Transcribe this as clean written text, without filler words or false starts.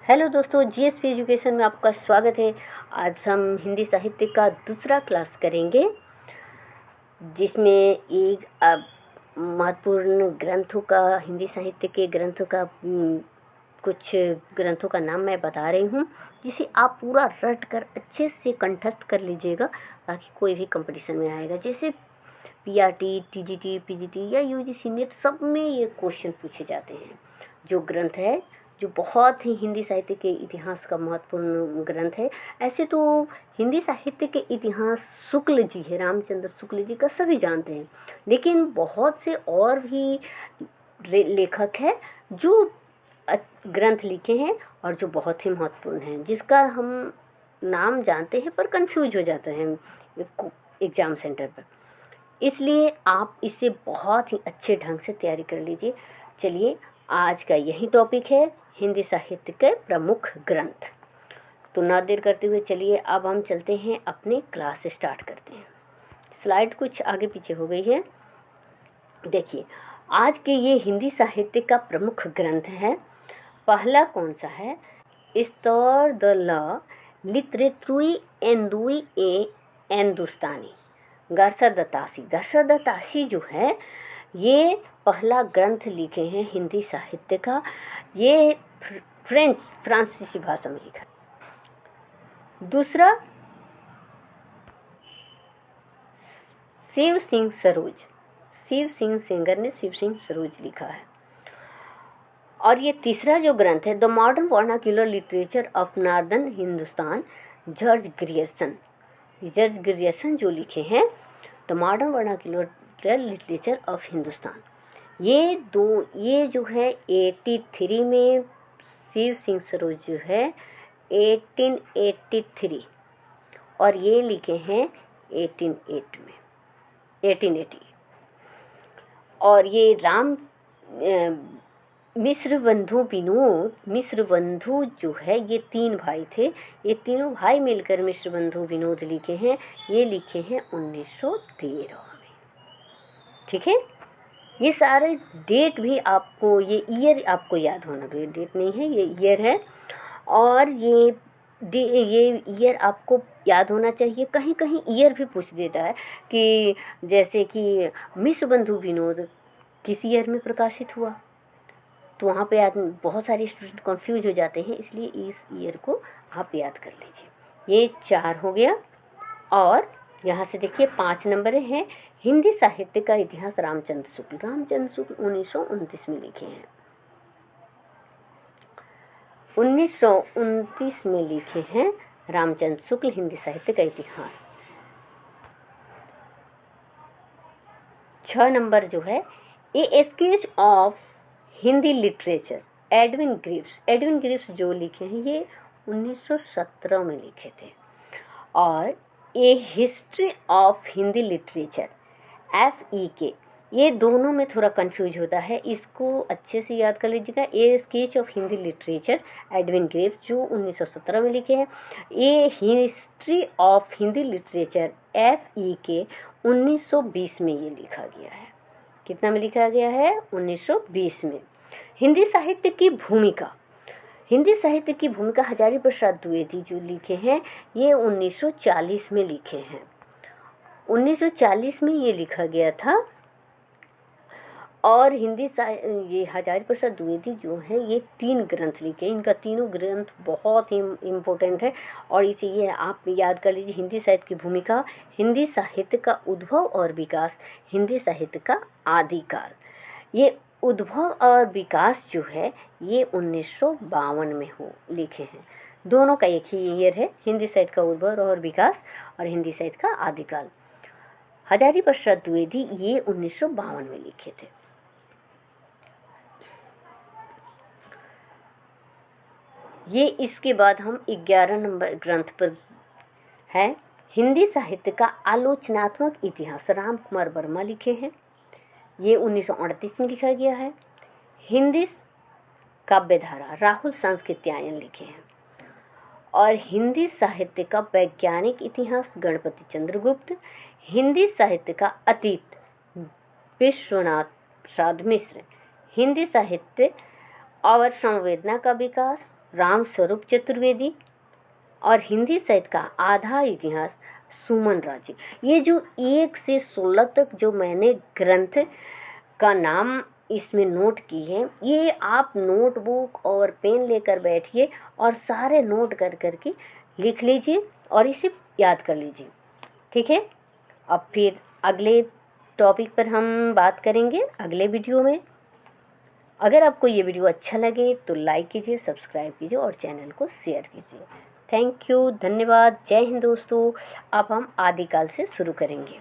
Hello दोस्तों, GSP education में आपका स्वागत है। आज हम हिंदी साहित्य का दूसरा क्लास करेंगे, जिसमें एक महत्वपूर्ण ग्रंथों का, हिंदी साहित्य के ग्रंथों का कुछ ग्रंथों का नाम मैं बता रही हूँ, जिसे आप पूरा रट कर अच्छे से कंठस्थ कर लीजिएगा ताकि कोई भी कंपटीशन में आएगा। जैसे पीआरटी, टीजीटी, पीजीटी या यूजीसी नेट, सब में ये क्वेश्चन पूछे जाते हैं। जो ग्रंथ है, जो बहुत ही हिंदी साहित्य के इतिहास का महत्वपूर्ण ग्रंथ है। ऐसे तो हिंदी साहित्य के इतिहास शुक्ल जी है, रामचंद्र शुक्ल जी का सभी जानते हैं, लेकिन बहुत से और भी लेखक हैं जो ग्रंथ लिखे हैं और जो बहुत ही महत्वपूर्ण हैं, जिसका हम नाम जानते हैं पर कंफ्यूज हो जाते हैं एग्जाम सेंटर पर। इसलिए आप इसे बहुत ही अच्छे ढंग से तैयारी कर लीजिए। चलिए, आज का यही टॉपिक है, हिंदी साहित्य के प्रमुख ग्रंथ। तो ना देर करते हुए चलिए अब हम चलते हैं, अपने क्लास स्टार्ट करते हैं। स्लाइड कुछ आगे पीछे हो गई है। देखिए, आज के ये हिंदी साहित्य का प्रमुख ग्रंथ है। पहला कौन सा है? स्तर द ल लिटरेटुई एंदुई ए हिंदुस्तानी, गरसदतासी जो है, ये पहला ग्रंथ लिखे हैं हिंदी साहित्य का। ये फ्रांसीसी भाषा में लिखा। दूसरा शिव सिंह सरोज, शिव सिंह सेंगर ने शिव सिंह सरोज लिखा है। और ये तीसरा जो ग्रंथ है, the modern vernacular literature of northern Hindustan, George Grierson जो लिखे हैं the modern vernacular literature of Hindustan. ये जो है 83 में, शिव सिंह सरोज जो है 1883, और ये लिखे हैं 1880। और ये मिश्र बंधु जो है, ये 3 भाई थे। ये तीनों भाई मिलकर मिश्र बंधु विनोद लिखे हैं। ये लिखे हैं 1913 में। ठीक है, ये सारे डेट भी आपको, ये ईयर आपको याद होना चाहिए, डेट नहीं है, ये ईयर है। और ये ईयर आपको याद होना चाहिए। कहीं कहीं ईयर भी पूछ देता है कि जैसे कि मिश्र बंधु विनोद किस ईयर में प्रकाशित हुआ, तो वहाँ पे बहुत सारे स्टूडेंट कंफ्यूज हो जाते हैं, इसलिए इस ईयर को आप याद कर लीजिए। ये 4 हो गया। और यहाँ से देखिए 5 नंबर है, हिंदी साहित्य का इतिहास, रामचंद्र शुक्ल 1929 में लिखे हैं। 1929 में लिखे हैं रामचंद्र शुक्ल हिंदी साहित्य का इतिहास। 6 नंबर जो है, a sketch of Hindi literature, Edwin Greaves जो लिखे हैं, ये 1917 में लिखे थे। और a history of Hindi literature, FEK, ये दोनों में थोड़ा कंफ्यूज होता है, इसको अच्छे से याद कर लीजिएगा। A sketch of Hindi literature, Edwin Greaves जो 1917 में लिखे हैं। A history of Hindi literature, FEK, 1920 में ये लिखा गया है। कितना में लिखा गया है? 1920 में। हिंदी साहित्य की भूमिका, हजारी प्रसाद द्विवेदी जो लिखे हैं, ये 1940 में लिखे हैं। 1940 में ये लिखा गया था। और ये हजारी प्रसाद द्विवेदी जो है, ये 3 ग्रंथ लिखे। इनका तीनों ग्रंथ बहुत ही इम्पोर्टेंट है, और इसे ये आप याद कर लीजिए। हिंदी साहित्य की भूमिका, हिंदी साहित्य का उद्भव और विकास, हिंदी साहित्य का आदिकाल। ये उद्भव और विकास जो है, ये 1952 में लिखे हैं। दोनों का एक ही ईयर है, हिंदी साहित्य का उद्भव और विकास और हिंदी साहित्य का आदिकाल। हजारी प्रसाद द्विवेदी ये 1952 में लिखे थे। ये इसके बाद हम 11 नंबर ग्रंथ पर है, हिंदी साहित्य का आलोचनात्मक इतिहास, राम कुमार वर्मा लिखे हैं। ये 1938 में लिखा गया है। हिंदी काव्यधारा, राहुल संस्कृत्यायन लिखे हैं। और हिंदी साहित्य का वैज्ञानिक इतिहास, गणपति चंद्रगुप्त। हिंदी साहित्य का अतीत, विश्वनाथ प्रसाद मिश्र। हिंदी साहित्य और संवेदना का विकास, राम स्वरूप चतुर्वेदी, और हिंदी साहित्य का आधा इतिहास सुमन राजी। ये जो 1 से 16 तक जो मैंने ग्रंथ का नाम इसमें नोट की है, ये आप नोटबुक और पेन लेकर बैठिए और सारे नोट कर करके लिख लीजिए और इसे याद कर लीजिए। ठीक है, अब फिर अगले टॉपिक पर हम बात करेंगे अगले वीडियो में। अगर आपको ये वीडियो अच्छा लगे तो लाइक कीजिए, सब्सक्राइब कीजिए और चैनल को शेयर कीजिए। थैंक यू, धन्यवाद, जय हिंद दोस्तों। अब हम आदिकाल से शुरू करेंगे।